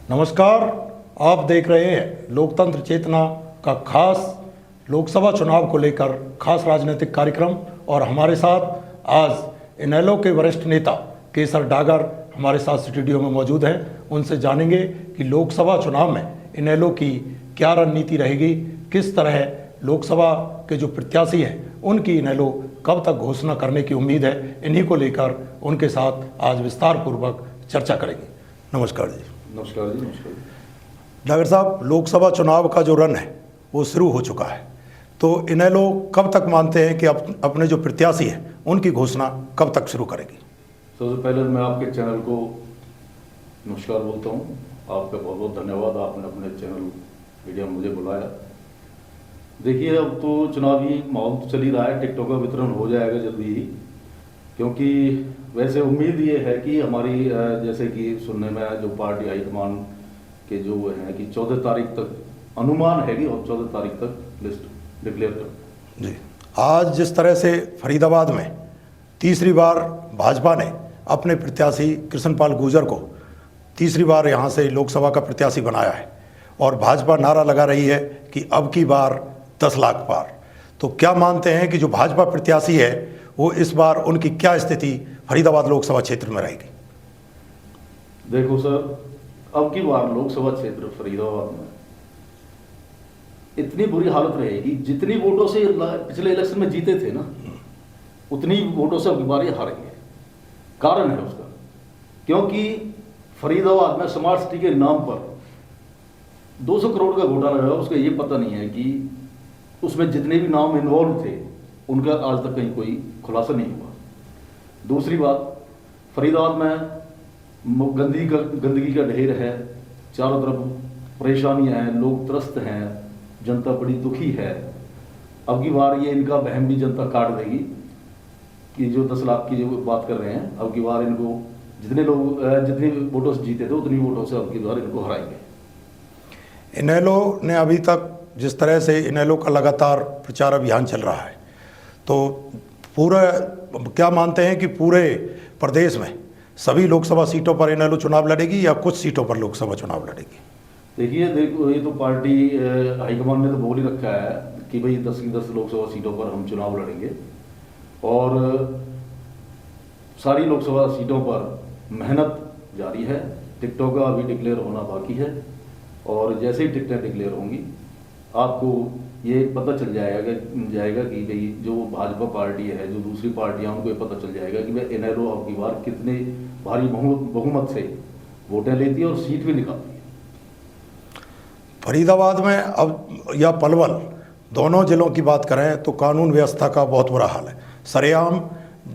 नमस्कार, आप देख रहे हैं लोकतंत्र चेतना का खास लोकसभा चुनाव को लेकर खास राजनीतिक कार्यक्रम। और हमारे साथ आज इनेलो के वरिष्ठ नेता केसर डागर हमारे साथ स्टूडियो में मौजूद हैं। उनसे जानेंगे कि लोकसभा चुनाव में इनेलो की क्या रणनीति रहेगी, किस तरह लोकसभा के जो प्रत्याशी हैं उनकी इनेलो कब तक घोषणा करने की उम्मीद है। इन्हीं को लेकर उनके साथ आज विस्तार पूर्वक चर्चा करेंगे। नमस्कार जी। नमस्कार जी। नमस्कार डागर साहब, लोकसभा चुनाव का जो रन है वो शुरू हो चुका है, तो इनेलो कब तक मानते हैं कि अपने जो प्रत्याशी हैं उनकी घोषणा कब तक शुरू करेगी? सबसे पहले मैं आपके चैनल को नमस्कार बोलता हूँ। आपका बहुत बहुत धन्यवाद, आपने अपने चैनल मीडिया में मुझे बुलाया। देखिए, अब तो चुनावी माहौल तो चल ही रहा है, टिकटों का वितरण हो जाएगा जल्दी ही, क्योंकि वैसे उम्मीद ये है कि हमारी जैसे कि सुनने में जो पार्टी हाईकमान के जो हैं कि 14 तारीख तक अनुमान है कि 14 तारीख तक लिस्ट डिक्लेयर कर जी। आज जिस तरह से फरीदाबाद में तीसरी बार भाजपा ने अपने प्रत्याशी कृष्णपाल गुर्जर को तीसरी बार यहाँ से लोकसभा का प्रत्याशी बनाया है और भाजपा नारा लगा रही है कि अब की बार 10 लाख पार, तो क्या मानते हैं कि जो भाजपा प्रत्याशी है वो इस बार उनकी क्या स्थिति फरीदाबाद लोकसभा क्षेत्र में रहेगी? देखो सर, अब की बार लोकसभा क्षेत्र फरीदाबाद में इतनी बुरी हालत रहेगी, जितनी वोटों से पिछले इलेक्शन में जीते थे ना, उतनी वोटों से अब की बार ये हारेंगे। कारण है उसका, क्योंकि फरीदाबाद में स्मार्ट सिटी के नाम पर 200 करोड़ का घोटाला है। उसका ये पता नहीं है कि उसमें जितने भी नाम इन्वॉल्व थे उनका आज तक कहीं कोई खुलासा नहीं हुआ। दूसरी बात, फरीदाबाद में गंदगी का ढेर है, चारों तरफ परेशानियां हैं, लोग त्रस्त हैं, जनता बड़ी दुखी है। अब की बार ये इनका वहम भी जनता काट देगी कि जो 10 लाख की जो बात कर रहे हैं, अब की बार इनको जितने लोग जितनी वोटों से जीते थे उतनी वोटों से अब की बार इनको हराएंगे। इनेलो ने अभी तक जिस तरह से इनेलो का लगातार प्रचार अभियान चल रहा है, तो पूरा क्या मानते हैं कि पूरे प्रदेश में सभी लोकसभा सीटों पर इनेलो चुनाव लड़ेगी या कुछ सीटों पर लोकसभा चुनाव लड़ेगी? देखो, ये तो पार्टी हाईकमान ने तो बोल ही रखा है कि भाई 10 की 10 लोकसभा सीटों पर हम चुनाव लड़ेंगे और सारी लोकसभा सीटों पर मेहनत जारी है। टिकटों का अभी डिक्लेयर होना बाकी है और जैसे ही टिकटें डिक्लेयर होंगी आपको ये पता चल जाएगा कि भाई जो भाजपा पार्टी है, जो दूसरी पार्टियां, उनको ये पता चल जाएगा कि भाई इनेलो अब की बार कितने भारी बहुमत से वोटें लेती है और सीट भी निकालती है। फरीदाबाद में अब या पलवल दोनों जिलों की बात करें तो कानून व्यवस्था का बहुत बुरा हाल है। सरेआम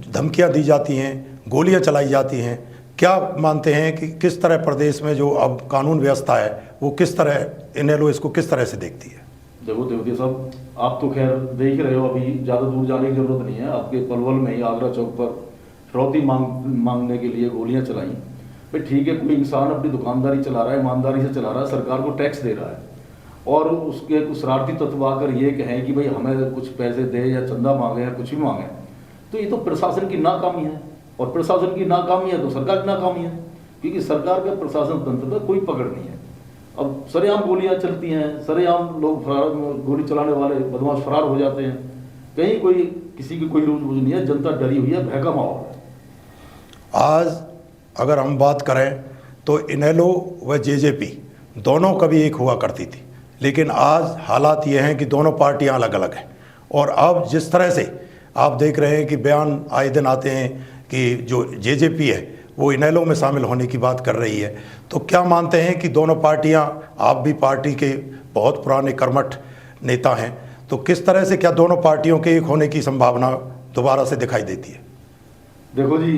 धमकियां दी जाती हैं, गोलियां चलाई जाती हैं। क्या मानते हैं कि किस तरह प्रदेश में जो अब कानून व्यवस्था है वो किस तरह इनेलो इसको किस तरह से देखती है? देखो देवती साहब, आप तो खैर देख रहे हो, अभी ज़्यादा दूर जाने की जरूरत नहीं है। आपके पलवल में ही आगरा चौक पर फिरौती मांगने के लिए गोलियां चलाई। भाई ठीक है, कोई इंसान अपनी दुकानदारी चला रहा है, ईमानदारी से चला रहा है, सरकार को टैक्स दे रहा है और उसके कुछ शरारती तत्व आकर ये कहें कि भाई हमें कुछ पैसे दे या चंदा मांगे या कुछ भी मांगे, तो ये तो प्रशासन की नाकामी है। और प्रशासन की नाकामी है तो सरकार की नाकामी है, क्योंकि सरकार का प्रशासन तंत्र पर कोई पकड़ नहीं है। अब सरेआम गोलियां चलती हैं, सरेआम लोग गोली चलाने वाले बदमाश फरार हो जाते हैं, कहीं कोई किसी की कोई रूज नहीं है, जनता डरी हुई है, भय का माहौल है। आज अगर हम बात करें तो इनेलो व जेजेपी दोनों कभी एक हुआ करती थी, लेकिन आज हालात ये हैं कि दोनों पार्टियां अलग अलग हैं। और अब जिस तरह से आप देख रहे हैं कि बयान आए दिन आते हैं कि जो जेजेपी है वो इनेलो में शामिल होने की बात कर रही है, तो क्या मानते हैं कि दोनों पार्टियां, आप भी पार्टी के बहुत पुराने कर्मठ नेता हैं, तो किस तरह से क्या दोनों पार्टियों के एक होने की संभावना दोबारा से दिखाई देती है? देखो जी,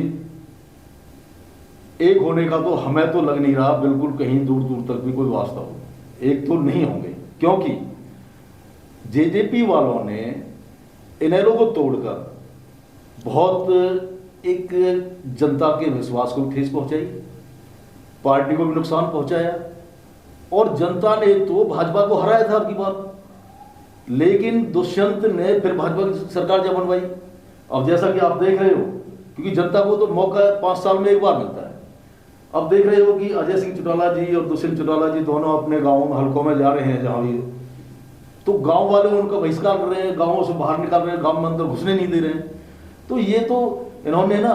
एक होने का तो हमें तो लग नहीं रहा बिल्कुल कहीं दूर दूर तक भी कोई वास्ता हो। एक तो नहीं होंगे, क्योंकि जेजेपी वालों ने इनेलो को तोड़कर बहुत एक जनता के विश्वास को ठेस पहुंचाई, पार्टी को भी नुकसान पहुंचाया और जनता ने तो भाजपा को हराया था आपकी बात, लेकिन दुष्यंत ने फिर भाजपा की सरकार जब बनवाई। अब जैसा कि आप देख रहे हो, क्योंकि जनता को तो मौका 5 साल में एक बार मिलता है। अब देख रहे हो कि अजय सिंह चौटाला जी और दुष्यंत चौटाला जी दोनों अपने गाँवों में हलकों में जा रहे हैं जहाँ भी, तो गांव वाले उनका बहिष्कार कर रहे हैं, गांवों से बाहर निकाल रहे हैं, गांव में अंदर घुसने नहीं दे रहे हैं। तो ये तो इन्होंने ना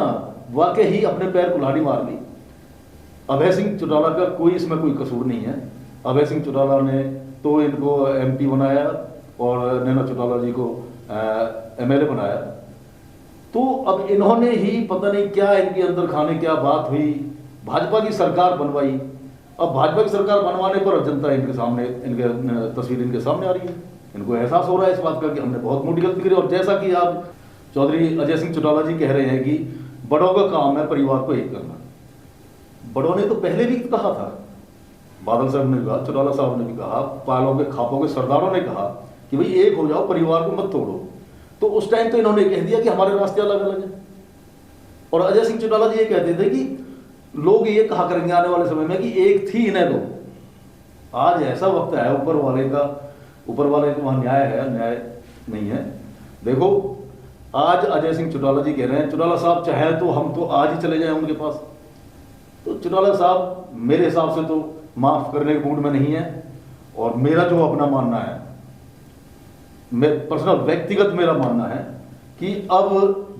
वाकई ही अपने पैर कुल्हाड़ी मार ली। अभय सिंह चौटाला का कोई इसमें कोई कसूर नहीं है। अभय सिंह चौटाला ने तो इनको MP बनाया और नैना चौटाला जी को MLA बनाया। तो अब इन्होंने ही पता नहीं क्या इनके अंदर खाने क्या बात हुई, भाजपा की सरकार बनवाई। अब भाजपा की सरकार बनवाने पर जनता इनके सामने, इनके तस्वीर इनके सामने आ रही है। इनको एहसास हो रहा है इस बात का कि हमने बहुत मोटी गलती करी। और जैसा कि आप चौधरी अजय सिंह चौटाला जी कह रहे हैं कि बड़ों का काम है परिवार को एक करना। बड़ों ने तो पहले भी कहा था, बादल साहब ने कहा, चौटाला साहब ने भी कहा, पालों के खापों के सरदारों ने कहा कि भाई एक हो जाओ, परिवार को मत तोड़ो। तो उस टाइम तो इन्होंने कह दिया कि हमारे रास्ते अलग अलग हैं। और अजय सिंह चौटाला जी ये कहते थे कि लोग ये कहा करेंगे आने वाले समय में कि एक थी इन्हें दो। आज ऐसा वक्त है, ऊपर वाले का वहां न्याय है, न्याय नहीं है। देखो आज अजय सिंह चौटाला जी कह रहे हैं, चौटाला साहब चाहे तो हम तो आज ही चले जाएं उनके पास। तो चौटाला साहब मेरे हिसाब से तो माफ करने के मूड में नहीं है। और मेरा जो अपना मानना है, मैं पर्सनल व्यक्तिगत मेरा मानना है कि अब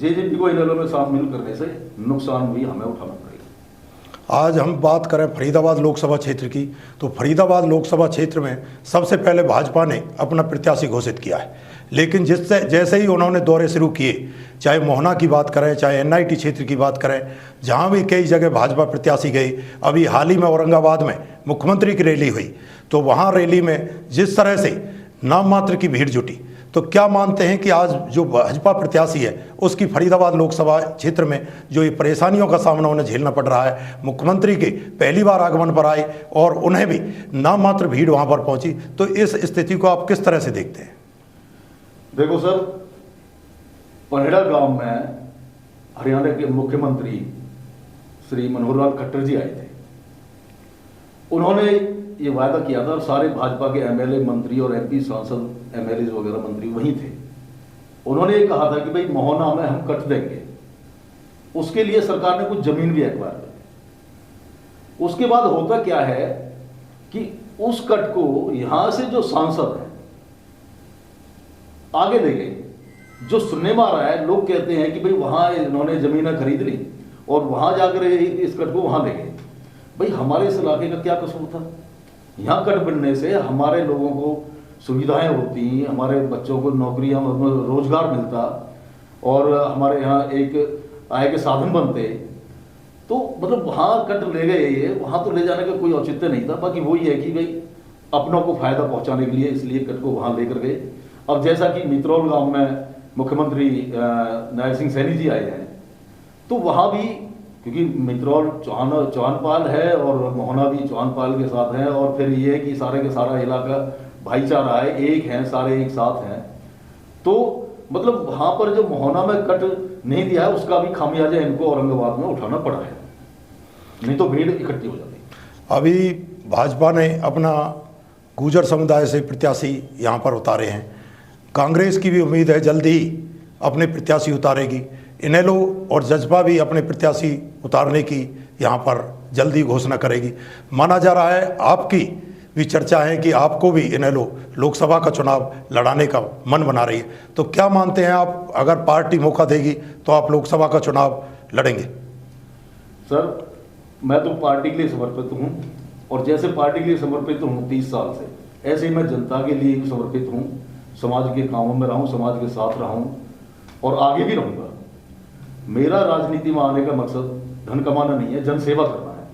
JJP को इनेलो में शामिल करने से नुकसान भी हमें उठाना पड़ेगा। आज हम बात करें फरीदाबाद लोकसभा क्षेत्र की, तो फरीदाबाद लोकसभा क्षेत्र में सबसे पहले भाजपा ने अपना प्रत्याशी घोषित किया है। लेकिन जैसे ही उन्होंने दौरे शुरू किए, चाहे मोहना की बात करें, चाहे NIT क्षेत्र की बात करें, जहां भी कई जगह भाजपा प्रत्याशी गई। अभी हाल ही में औरंगाबाद में मुख्यमंत्री की रैली हुई, तो वहां रैली में जिस तरह से नाम मात्र की भीड़ जुटी, तो क्या मानते हैं कि आज जो भाजपा प्रत्याशी है उसकी फरीदाबाद लोकसभा क्षेत्र में जो ये परेशानियों का सामना उन्हें झेलना पड़ रहा है, मुख्यमंत्री के पहली बार आगमन पर आए और उन्हें भी नाम मात्र भीड़ वहां पर पहुंची, तो इस स्थिति को आप किस तरह से देखते हैं? देखो सर, परहेड़ा गांव में हरियाणा के मुख्यमंत्री श्री मनोहर लाल खट्टर जी आए थे। उन्होंने ये वायदा किया था, और सारे भाजपा के MLA मंत्री और MP सांसद MLA वगैरह मंत्री वहीं थे। उन्होंने ये कहा था कि भाई मोहना में हम कट देंगे, उसके लिए सरकार ने कुछ जमीन भी एक्वायर कर। उसके बाद होता क्या है कि उस कट को यहां से जो सांसद है आगे ले गए। जो सुनने में आ रहा है, लोग कहते हैं कि भाई वहां इन्होंने जमीनें खरीद ली और वहां जाकर इस कट को वहां ले गए। भाई हमारे इस इलाके का क्या कसूर था? यहाँ कट बनने से हमारे लोगों को सुविधाएं होती, हमारे बच्चों को नौकरियां, रोजगार मिलता और हमारे यहाँ एक आय के साधन बनते। तो मतलब वहाँ कट ले गए, ये वहाँ तो ले जाने का कोई औचित्य नहीं था। बाकी वही है कि भाई अपनों को फायदा पहुंचाने के लिए इसलिए कट को वहाँ लेकर गए। अब जैसा कि मित्रौल गांव में मुख्यमंत्री नायब सिंह सैनी जी आए हैं, तो वहाँ भी क्योंकि मित्रौल चौहानपाल है और मोहना भी चौहानपाल के साथ है, और फिर ये है कि सारे के सारा इलाका भाईचारा है, एक है, सारे एक साथ हैं। तो मतलब वहाँ पर जो मोहना में कट नहीं दिया है उसका भी खामियाजा इनको औरंगाबाद में उठाना पड़ा है, नहीं तो भीड़ इकट्ठी हो जाती। अभी भाजपा ने अपना गुर्जर समुदाय से प्रत्याशी यहाँ पर उतारे हैं। कांग्रेस की भी उम्मीद है जल्दी ही अपने प्रत्याशी उतारेगी। इनेलो और जजपा भी अपने प्रत्याशी उतारने की यहाँ पर जल्दी घोषणा करेगी। माना जा रहा है, आपकी भी चर्चा है कि आपको भी इनेलो लोकसभा का चुनाव लड़ाने का मन बना रही है, तो क्या मानते हैं आप, अगर पार्टी मौका देगी तो आप लोकसभा का चुनाव लड़ेंगे? सर, मैं तो पार्टी के लिए समर्पित हूँ, और जैसे पार्टी के लिए समर्पित हूँ 30 साल से, ऐसे ही मैं जनता के लिए भी समर्पित हूँ। समाज के कामों में रहूँ, समाज के साथ रहूँ और आगे भी रहूँगा। मेरा राजनीति में आने का मकसद धन कमाना नहीं है, जन सेवा करना है।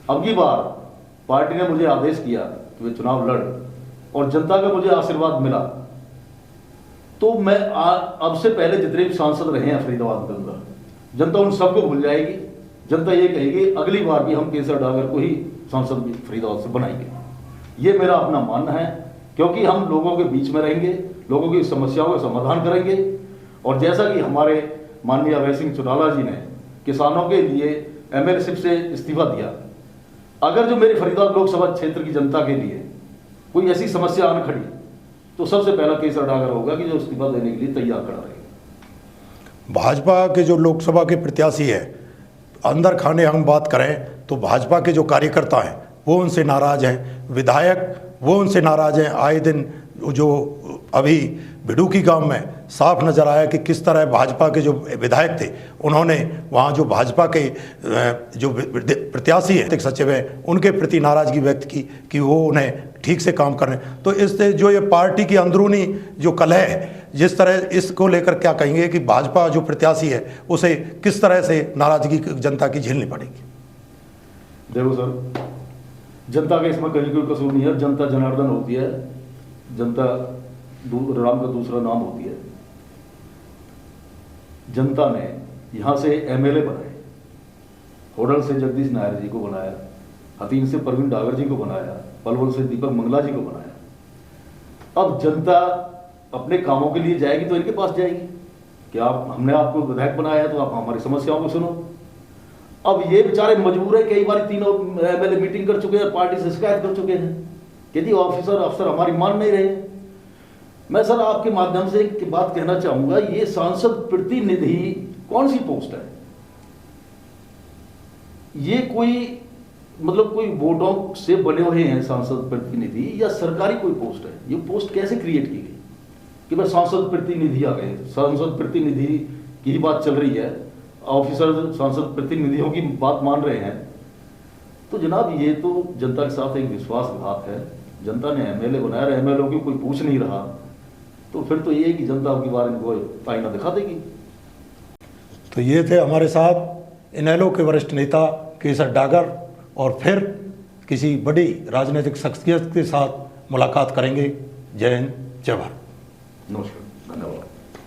अब की बार पार्टी ने मुझे आदेश किया कि वे चुनाव लड़, और जनता का मुझे आशीर्वाद मिला, तो मैं अब से पहले जितने भी सांसद रहे हैं फरीदाबाद के अंदर, जनता उन सबको भूल जाएगी। जनता ये कहेगी अगली बार भी हम केसर डागर को ही सांसद भी फरीदाबाद से बनाएंगे। ये मेरा अपना मानना है, क्योंकि हम लोगों के बीच में रहेंगे, लोगों की समस्याओं का समाधान करेंगे। और जैसा कि हमारे माननीय अभय सिंह चौटाला जी ने किसानों के लिए MLA से इस्तीफा दिया, अगर जो मेरे फरीदाबाद लोकसभा क्षेत्र की जनता के लिए कोई ऐसी समस्या आन खड़ी, तो सबसे पहला केसर डागर होगा कि जो इस्तीफा देने के लिए तैयार खड़ा रहेगा। भाजपा के जो लोकसभा के प्रत्याशी है, अंदर खाने हम बात करें तो भाजपा के जो कार्यकर्ता हैं वो उनसे नाराज़ हैं, विधायक वो उनसे नाराज़ हैं। आए दिन जो अभी भिड़ूकी गांव में साफ नज़र आया कि किस तरह भाजपा के जो विधायक थे उन्होंने वहाँ जो भाजपा के जो प्रत्याशी हैं सचिव हैं उनके प्रति नाराज़गी व्यक्त की कि वो उन्हें ठीक से काम कर रहे हैं। तो इससे जो ये पार्टी की अंदरूनी जो कलह है, जिस तरह इसको लेकर क्या कहेंगे कि भाजपा जो प्रत्याशी है उसे किस तरह से नाराज़गी जनता की झेलनी पड़ेगी? देखो सर, जनता का इसमें कहीं कोई कसूर नहीं है। जनता जनार्दन होती है, जनता राम का दूसरा नाम होती है। जनता ने यहाँ से एमएलए बनाए, होडल से जगदीश नायर जी को बनाया, हतीन से प्रवीण डागर जी को बनाया, पलवल से दीपक मंगला जी को बनाया। अब जनता अपने कामों के लिए जाएगी तो इनके पास जाएगी कि आप, हमने आपको विधायक बनाया है तो आप हमारी समस्याओं को सुनो। अब ये बेचारे मजबूर है, कई बार तीनों एमएलए मीटिंग कर चुके हैं, पार्टी से शिकायत कर चुके हैं कि जी ऑफिसर अफसर हमारी मान नहीं रहे। मैं सर आपके माध्यम से एक बात कहना चाहूंगा, ये सांसद प्रतिनिधि कौन सी पोस्ट है? ये कोई मतलब कोई वोटों से बने हुए हैं सांसद प्रतिनिधि या सरकारी कोई पोस्ट है? ये पोस्ट कैसे क्रिएट की गई कि भाई सांसद प्रतिनिधि आ गए? सांसद प्रतिनिधि की ही बात चल रही है, ऑफिसर सांसद प्रतिनिधियों की बात मान रहे हैं। तो जनाब ये तो जनता के साथ एक विश्वासघात है। जनता ने एमएलए बनाया, एमएलए की कोई पूछ नहीं रहा, तो फिर तो ये है कि जनता की बार इनको आईना दिखा देगी। तो ये थे हमारे साथ इनेलो के वरिष्ठ नेता केसर डागर, और फिर किसी बड़ी राजनीतिक शख्सियत के साथ मुलाकात करेंगे। जय हिंद, जय भारत। नमस्कार।